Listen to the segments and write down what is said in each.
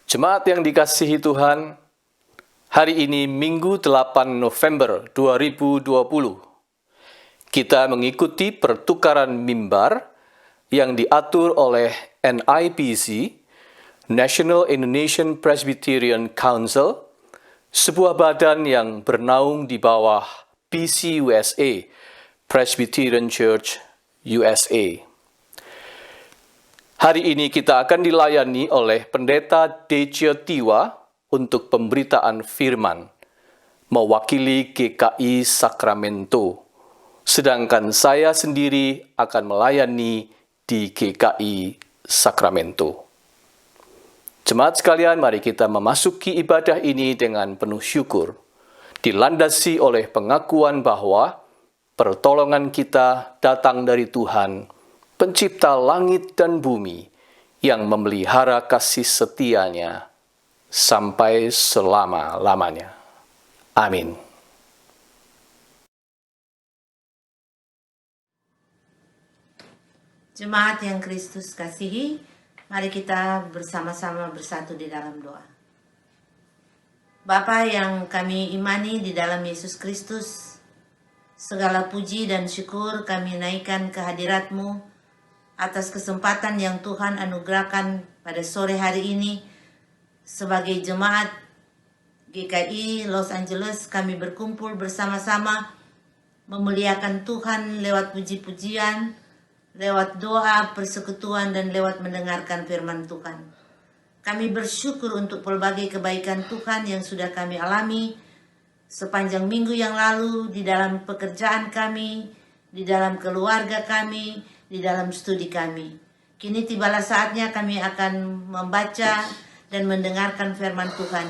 Jemaat yang dikasihi Tuhan, hari ini Minggu 8 November 2020. Kita mengikuti pertukaran mimbar yang diatur oleh NIPC, National Indonesian Presbyterian Council, sebuah badan yang bernaung di bawah PCUSA, Presbyterian Church USA. Hari ini kita akan dilayani oleh Pendeta Deja Tiwa untuk pemberitaan firman, mewakili GKI Sacramento, sedangkan saya sendiri akan melayani di GKI Sacramento. Jemaat sekalian, mari kita memasuki ibadah ini dengan penuh syukur, dilandasi oleh pengakuan bahwa pertolongan kita datang dari Tuhan, Pencipta langit dan bumi, yang memelihara kasih setianya sampai selama-lamanya. Amin. Jemaat yang Kristus kasihi, mari kita bersama-sama bersatu di dalam doa. Bapa yang kami imani di dalam Yesus Kristus, segala puji dan syukur kami naikkan ke hadirat-Mu atas kesempatan yang Tuhan anugerahkan pada sore hari ini. Sebagai jemaat GKI Los Angeles, kami berkumpul bersama-sama memuliakan Tuhan lewat puji-pujian, lewat doa, persekutuan, dan lewat mendengarkan firman Tuhan. Kami bersyukur untuk pelbagai kebaikan Tuhan yang sudah kami alami sepanjang minggu yang lalu di dalam pekerjaan kami, di dalam keluarga kami, di dalam studi kami. Kini tibalah saatnya kami akan membaca dan mendengarkan firman Tuhan.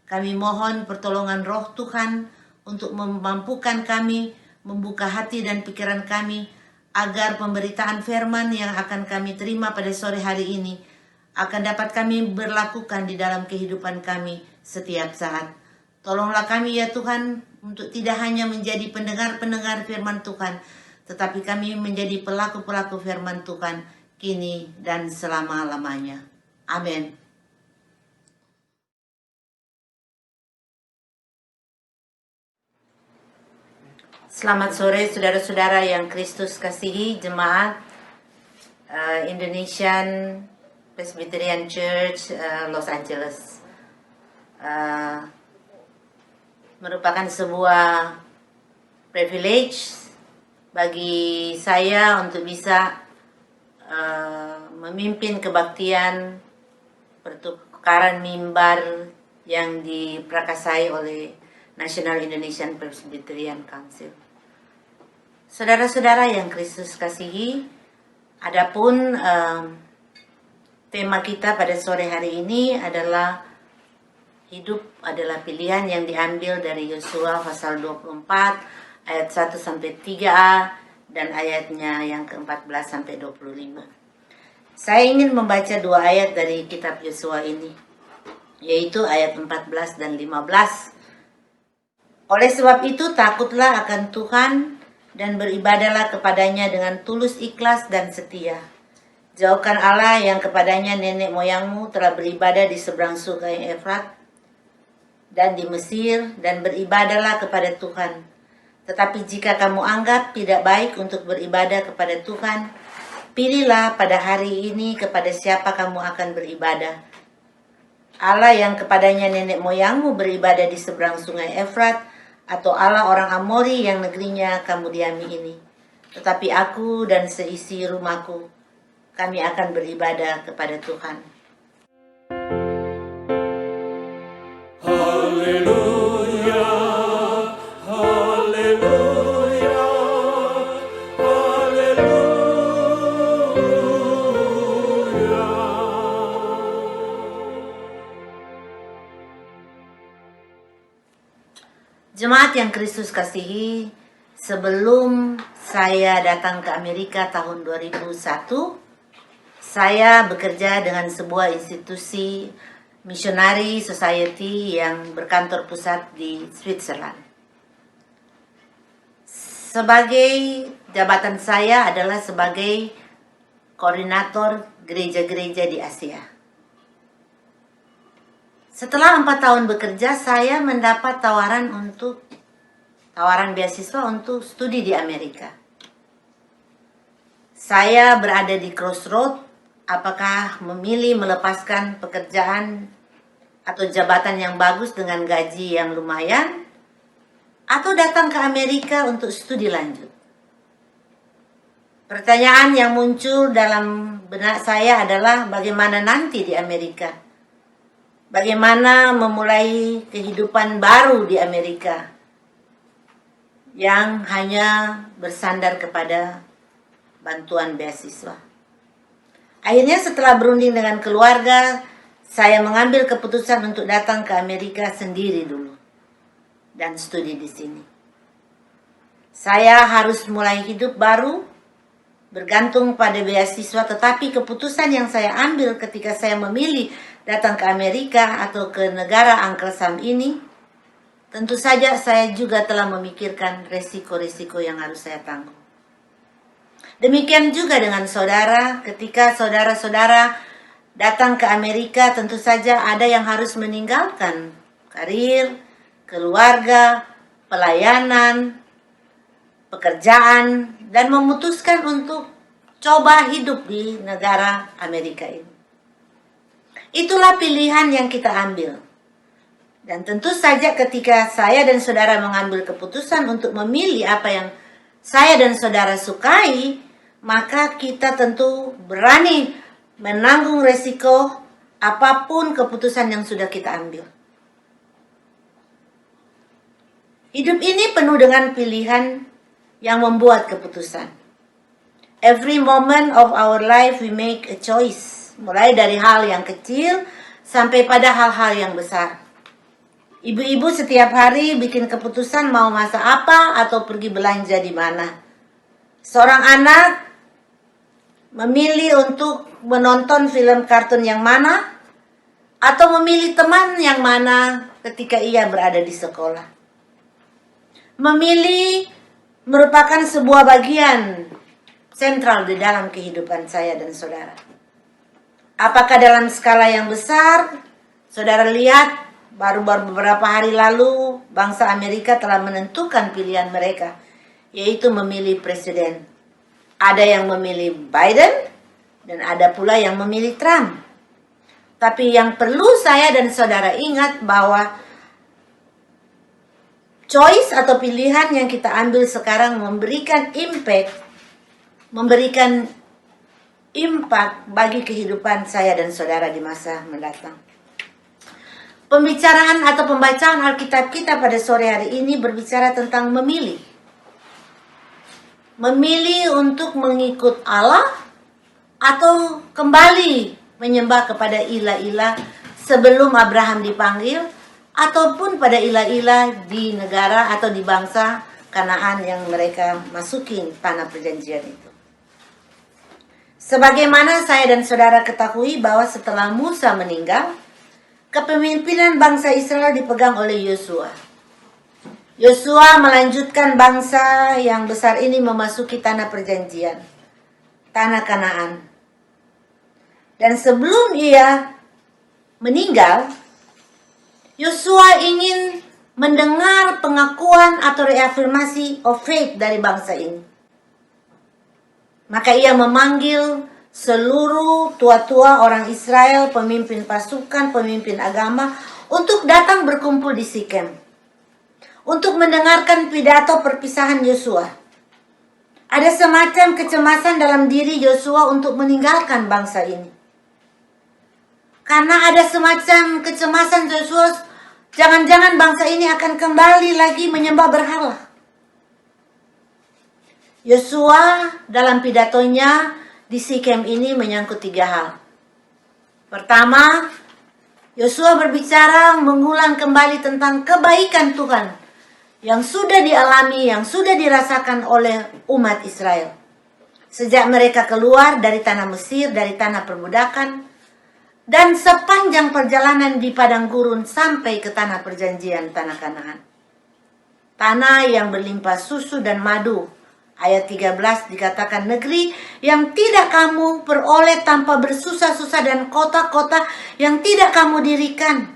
Kami mohon pertolongan Roh Tuhan untuk memampukan kami, membuka hati dan pikiran kami, agar pemberitaan firman yang akan kami terima pada sore hari ini akan dapat kami berlakukan di dalam kehidupan kami setiap saat. Tolonglah kami ya Tuhan, untuk tidak hanya menjadi pendengar-pendengar firman Tuhan, tetapi kami menjadi pelaku-pelaku firman Tuhan kini dan selama-lamanya. Amin. Selamat sore saudara-saudara yang Kristus kasihi, jemaat Indonesian Presbyterian Church Los Angeles. Merupakan sebuah privilege bagi saya untuk bisa memimpin kebaktian pertukaran mimbar yang diprakasai oleh National Indonesian Presbyterian Council. Saudara-saudara yang Kristus kasihi, adapun tema kita pada sore hari ini adalah hidup adalah pilihan, yang diambil dari Yosua pasal 24 ayat 1 sampai 3a dan ayatnya yang ke-14 sampai 25. Saya ingin membaca dua ayat dari kitab Yosua ini, yaitu ayat 14 dan 15. Oleh sebab itu takutlah akan Tuhan dan beribadahlah kepadanya dengan tulus ikhlas dan setia. Jauhkan Allah yang kepadanya nenek moyangmu telah beribadah di seberang sungai Efrat dan di Mesir, dan beribadahlah kepada Tuhan. Tetapi jika kamu anggap tidak baik untuk beribadah kepada Tuhan, pilihlah pada hari ini kepada siapa kamu akan beribadah. Allah yang kepadanya nenek moyangmu beribadah di seberang sungai Efrat, atau Allah orang Amori yang negerinya kamu diami ini. Tetapi aku dan seisi rumahku, kami akan beribadah kepada Tuhan. Haleluya, haleluya, haleluya. Jemaat yang Kristus kasihi, sebelum saya datang ke Amerika tahun 2001, saya bekerja dengan sebuah institusi Missionary Society yang berkantor pusat di Switzerland. Sebagai jabatan saya adalah sebagai koordinator gereja-gereja di Asia. Setelah 4 tahun bekerja, saya mendapat tawaran beasiswa untuk studi di Amerika. Saya berada di crossroad, apakah memilih melepaskan pekerjaan atau jabatan yang bagus dengan gaji yang lumayan, atau datang ke Amerika untuk studi lanjut. Pertanyaan yang muncul dalam benak saya adalah bagaimana nanti di Amerika? Bagaimana memulai kehidupan baru di Amerika yang hanya bersandar kepada bantuan beasiswa. Akhirnya setelah berunding dengan keluarga, saya mengambil keputusan untuk datang ke Amerika sendiri dulu dan studi di sini. Saya harus mulai hidup baru bergantung pada beasiswa, tetapi keputusan yang saya ambil ketika saya memilih datang ke Amerika atau ke negara Uncle Sam ini, tentu saja saya juga telah memikirkan resiko-resiko yang harus saya tanggung. Demikian juga dengan saudara, ketika saudara-saudara datang ke Amerika, tentu saja ada yang harus meninggalkan karir, keluarga, pelayanan, pekerjaan, dan memutuskan untuk coba hidup di negara Amerika ini. Itulah pilihan yang kita ambil. Dan tentu saja ketika saya dan saudara mengambil keputusan untuk memilih apa yang saya dan saudara sukai, maka kita tentu berani menanggung resiko apapun keputusan yang sudah kita ambil. Hidup ini penuh dengan pilihan yang membuat keputusan. Every moment of our life we make a choice. Mulai dari hal yang kecil sampai pada hal-hal yang besar. Ibu-ibu setiap hari bikin keputusan mau masak apa atau pergi belanja di mana. Seorang anak memilih untuk menonton film kartun yang mana atau memilih teman yang mana ketika ia berada di sekolah. Memilih merupakan sebuah bagian sentral di dalam kehidupan saya dan saudara. Apakah dalam skala yang besar, saudara lihat baru beberapa hari lalu bangsa Amerika telah menentukan pilihan mereka, yaitu memilih presiden. Ada yang memilih Biden dan ada pula yang memilih Trump. Tapi yang perlu saya dan saudara ingat bahwa choice atau pilihan yang kita ambil sekarang memberikan impact bagi kehidupan saya dan saudara di masa mendatang. Pembicaraan atau pembacaan Alkitab kita pada sore hari ini berbicara tentang memilih. Memilih untuk mengikut Allah atau kembali menyembah kepada ilah-ilah sebelum Abraham dipanggil, ataupun pada ilah-ilah di negara atau di bangsa Kanaan yang mereka masuki tanah perjanjian itu. Sebagaimana saya dan saudara ketahui bahwa setelah Musa meninggal, kepemimpinan bangsa Israel dipegang oleh Yosua. Yosua melanjutkan bangsa yang besar ini memasuki tanah perjanjian, tanah Kanaan. Dan sebelum ia meninggal, Yosua ingin mendengar pengakuan atau reafirmasi of faith dari bangsa ini. Maka ia memanggil seluruh tua-tua orang Israel, pemimpin pasukan, pemimpin agama, untuk datang berkumpul di Sikem. Untuk mendengarkan pidato perpisahan Yosua. Ada semacam kecemasan dalam diri Yosua untuk meninggalkan bangsa ini. Karena ada semacam kecemasan Yosua, jangan-jangan bangsa ini akan kembali lagi menyembah berhala. Yosua dalam pidatonya di Sikem ini menyangkut 3 hal. Pertama, Yosua berbicara mengulang kembali tentang kebaikan Tuhan yang sudah dialami, yang sudah dirasakan oleh umat Israel. Sejak mereka keluar dari tanah Mesir, dari tanah perbudakan, dan sepanjang perjalanan di padang gurun sampai ke tanah perjanjian, tanah Kanaan. Tanah yang berlimpah susu dan madu. Ayat 13 dikatakan negeri yang tidak kamu peroleh tanpa bersusah-susah dan kota-kota yang tidak kamu dirikan.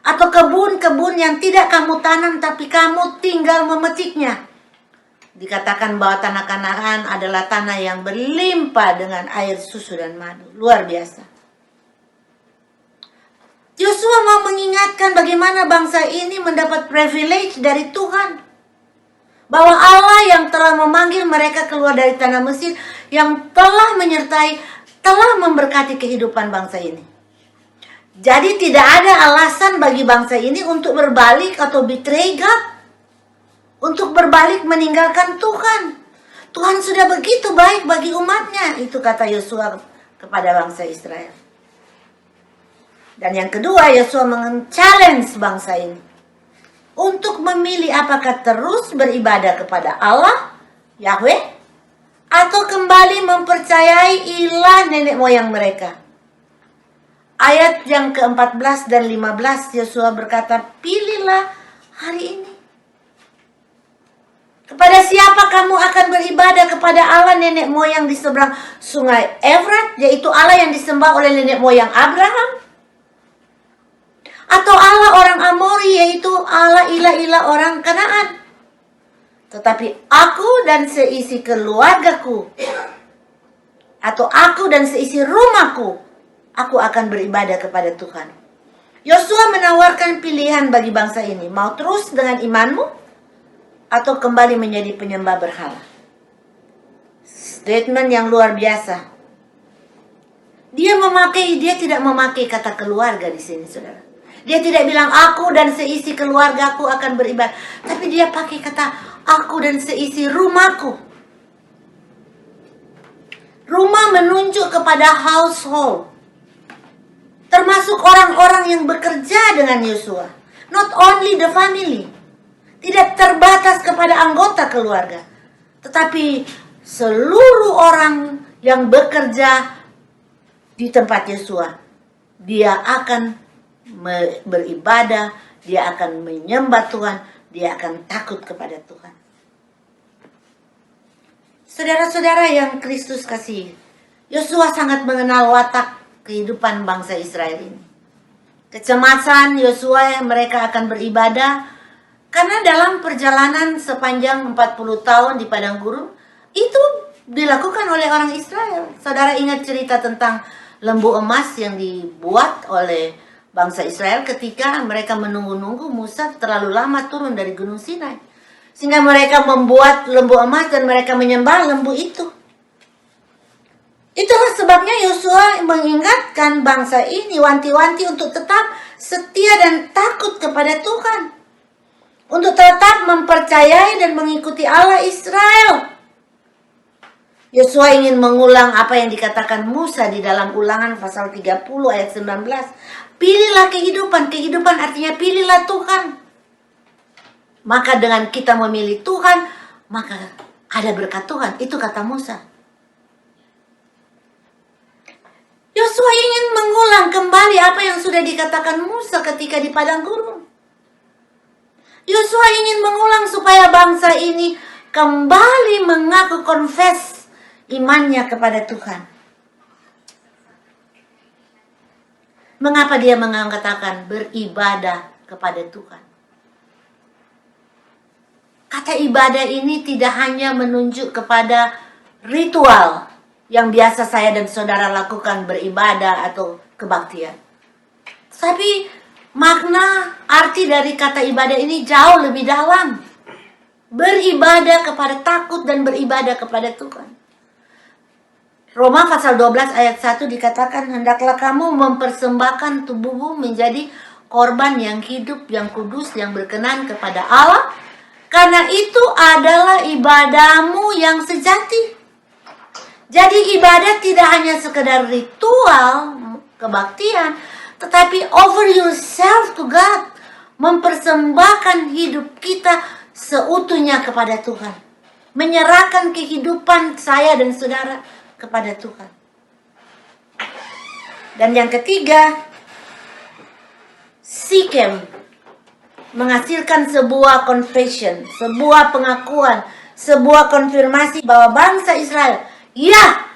Atau kebun-kebun yang tidak kamu tanam tapi kamu tinggal memetiknya. Dikatakan bahwa tanah Kanaan adalah tanah yang berlimpah dengan air susu dan madu. Luar biasa. Yosua mau mengingatkan bagaimana bangsa ini mendapat privilege dari Tuhan. Bahwa Allah yang telah memanggil mereka keluar dari tanah Mesir, yang telah menyertai, telah memberkati kehidupan bangsa ini. Jadi tidak ada alasan bagi bangsa ini untuk berbalik atau betray God. Untuk berbalik meninggalkan Tuhan. Tuhan sudah begitu baik bagi umatnya. Itu kata Yosua kepada bangsa Israel. Dan yang kedua, Yosua men-challenge bangsa ini untuk memilih apakah terus beribadah kepada Allah, Yahweh, atau kembali mempercayai ilah nenek moyang mereka. Ayat yang ke-14 dan 15, Yosua berkata, pilihlah hari ini. Kepada siapa kamu akan beribadah? Kepada Allah nenek moyang di seberang sungai Efrat, yaitu Allah yang disembah oleh nenek moyang Abraham? Atau Allah orang Amori, yaitu Allah ilah-ilah orang Kanaan? Tetapi aku dan seisi keluargaku, atau aku dan seisi rumahku, aku akan beribadah kepada Tuhan. Yosua menawarkan pilihan bagi bangsa ini. Mau terus dengan imanmu, atau kembali menjadi penyembah berhala. Statement yang luar biasa. Dia tidak memakai kata keluarga di sini, saudara. Dia tidak bilang aku dan seisi keluargaku akan beribadah, tapi dia pakai kata aku dan seisi rumahku. Rumah menunjuk kepada household, termasuk orang-orang yang bekerja dengan Yosua. Not only the family. Tidak terbatas kepada anggota keluarga, tetapi seluruh orang yang bekerja di tempat Yosua. Dia akan beribadah, dia akan menyembah Tuhan, dia akan takut kepada Tuhan. Saudara-saudara yang Kristus kasih, Yosua sangat mengenal watak kehidupan bangsa Israel ini. Kecemasan Yosua yang mereka akan beribadah, karena dalam perjalanan sepanjang 40 tahun di padang gurun, itu dilakukan oleh orang Israel. Saudara ingat cerita tentang lembu emas yang dibuat oleh bangsa Israel ketika mereka menunggu-nunggu Musa terlalu lama turun dari Gunung Sinai. Sehingga mereka membuat lembu emas dan mereka menyembah lembu itu. Itulah sebabnya Yosua mengingatkan bangsa ini, wanti-wanti untuk tetap setia dan takut kepada Tuhan. Untuk tetap mempercayai dan mengikuti Allah Israel. Yosua ingin mengulang apa yang dikatakan Musa di dalam Ulangan pasal 30 ayat 19. Pilihlah kehidupan. Kehidupan artinya pilihlah Tuhan. Maka dengan kita memilih Tuhan, maka ada berkat Tuhan. Itu kata Musa. Yosua ingin mengulang kembali apa yang sudah dikatakan Musa ketika di padang gurun. Yosua ingin mengulang supaya bangsa ini kembali mengaku confess imannya kepada Tuhan. Mengapa dia mengatakan beribadah kepada Tuhan? Kata ibadah ini tidak hanya menunjuk kepada ritual yang biasa saya dan saudara lakukan, beribadah atau kebaktian. Tapi makna arti dari kata ibadah ini jauh lebih dalam. Beribadah kepada takut dan beribadah kepada Tuhan. Roma pasal 12 ayat 1 dikatakan, hendaklah kamu mempersembahkan tubuhmu menjadi korban yang hidup, yang kudus, yang berkenan kepada Allah. Karena itu adalah ibadahmu yang sejati. Jadi ibadah tidak hanya sekedar ritual, kebaktian, tetapi offer yourself to God. Mempersembahkan hidup kita seutuhnya kepada Tuhan. Menyerahkan kehidupan saya dan saudara kepada Tuhan. Dan yang ketiga, Sikem menghasilkan sebuah confession, sebuah pengakuan, sebuah konfirmasi bahwa bangsa Israel, ya,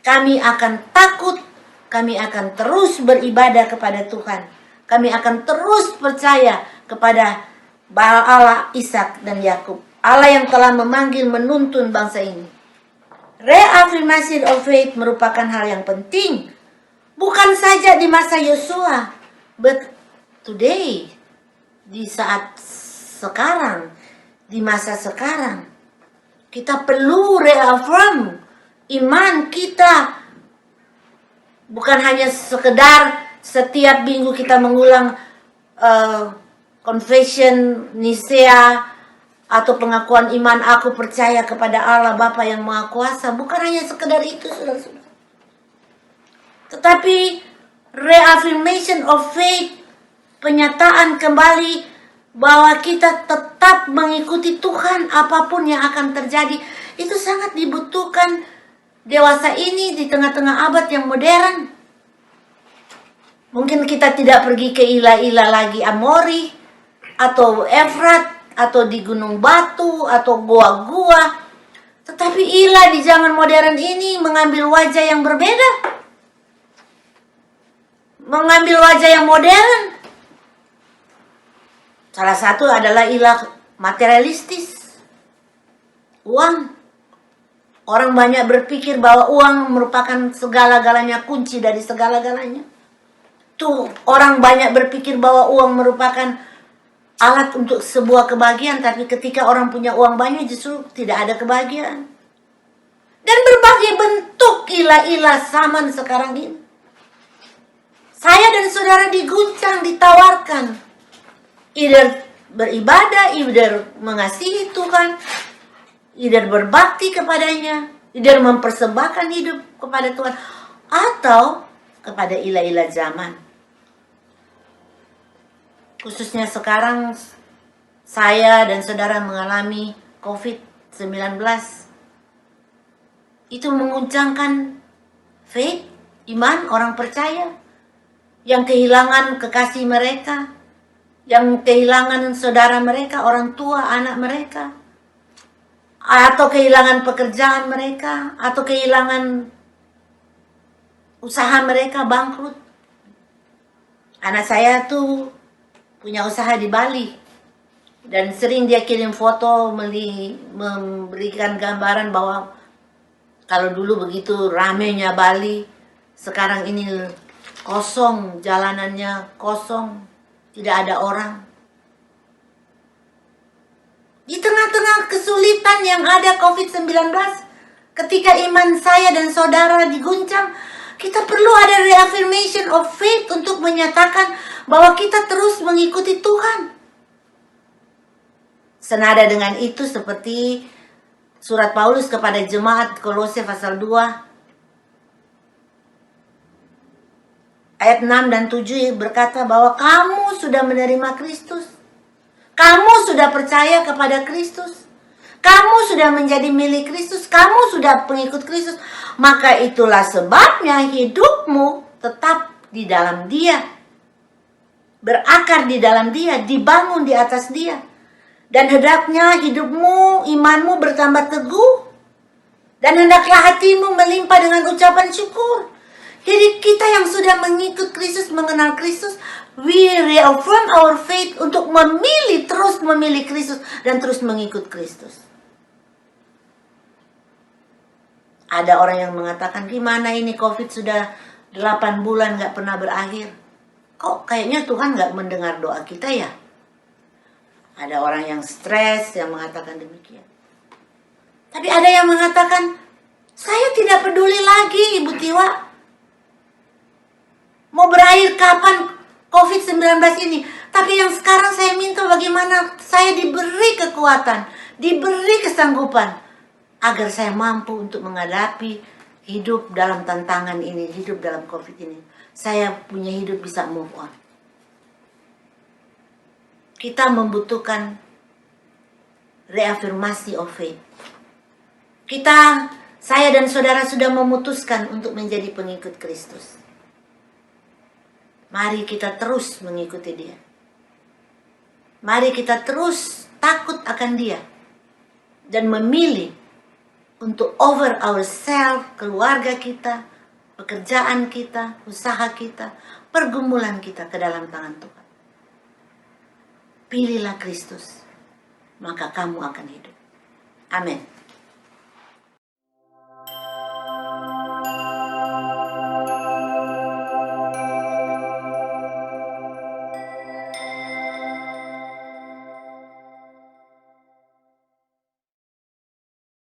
kami akan takut, kami akan terus beribadah kepada Tuhan. Kami akan terus percaya kepada Allah, Ishak, dan Yakub. Allah yang telah memanggil menuntun bangsa ini. Reafirmasi of faith merupakan hal yang penting. Bukan saja di masa Yosua, but today, di saat sekarang, di masa sekarang. Kita perlu reaffirm iman kita. Bukan hanya sekedar setiap minggu kita mengulang confession Nisea atau pengakuan iman aku percaya kepada Allah Bapa yang Maha Kuasa. Bukan hanya sekedar itu, saudara-saudara. Tetapi reaffirmation of faith, penyataan kembali bahwa kita tetap mengikuti Tuhan apapun yang akan terjadi, itu sangat dibutuhkan dewasa ini di tengah-tengah abad yang modern. Mungkin kita tidak pergi ke Ila-Ila lagi, Amori atau Efrat atau di Gunung Batu atau gua-gua, tetapi Ila di zaman modern ini mengambil wajah yang berbeda, mengambil wajah yang modern. Salah satu adalah ilah materialistis. Uang. Orang banyak berpikir bahwa uang merupakan segala-galanya, kunci dari segala-galanya. Tuh, orang banyak berpikir bahwa uang merupakan alat untuk sebuah kebahagiaan, tapi ketika orang punya uang banyak justru tidak ada kebahagiaan. Dan berbagai bentuk ilah-ilah zaman sekarang ini. Saya dan saudara diguncang, ditawarkan. Either beribadah, either mengasihi Tuhan, either berbakti kepadanya, either mempersembahkan hidup kepada Tuhan, atau kepada ilah-ilah zaman. Khususnya sekarang saya dan saudara mengalami COVID-19. Itu menguncangkan faith, iman orang percaya yang kehilangan kekasih mereka, yang kehilangan saudara mereka, orang tua, anak mereka, atau kehilangan pekerjaan mereka, atau kehilangan usaha mereka, bangkrut. Anak saya tuh punya usaha di Bali, dan sering dia kirim foto memberikan gambaran bahwa kalau dulu begitu ramenya Bali, sekarang ini kosong, jalanannya kosong, tidak ada orang. Di tengah-tengah kesulitan yang ada COVID-19, ketika iman saya dan saudara diguncang, kita perlu ada reaffirmation of faith untuk menyatakan bahwa kita terus mengikuti Tuhan. Senada dengan itu seperti surat Paulus kepada jemaat Kolose pasal 2 ayat 6 dan 7 berkata bahwa kamu sudah menerima Kristus. Kamu sudah percaya kepada Kristus. Kamu sudah menjadi milik Kristus. Kamu sudah pengikut Kristus. Maka itulah sebabnya hidupmu tetap di dalam Dia. Berakar di dalam Dia. Dibangun di atas Dia. Dan hendaknya hidupmu, imanmu bertambah teguh. Dan hendaklah hatimu melimpah dengan ucapan syukur. Jadi kita yang sudah mengikut Kristus, mengenal Kristus, we reaffirm our faith untuk terus memilih Kristus dan terus mengikut Kristus. Ada orang yang mengatakan, gimana ini COVID sudah 8 bulan gak pernah berakhir. Kok kayaknya Tuhan gak mendengar doa kita ya? Ada orang yang stres yang mengatakan demikian. Tapi ada yang mengatakan, saya tidak peduli lagi Ibu Tiwa. Mau berakhir kapan COVID-19 ini? Tapi yang sekarang saya minta bagaimana saya diberi kekuatan, diberi kesanggupan, agar saya mampu untuk menghadapi hidup dalam tantangan ini, hidup dalam COVID ini. Saya punya hidup bisa move on. Kita membutuhkan reafirmasi of faith. Saya dan saudara sudah memutuskan untuk menjadi pengikut Kristus. Mari kita terus mengikuti Dia. Mari kita terus takut akan Dia. Dan memilih untuk over ourselves, keluarga kita, pekerjaan kita, usaha kita, pergumulan kita ke dalam tangan Tuhan. Pilihlah Kristus, maka kamu akan hidup. Amin.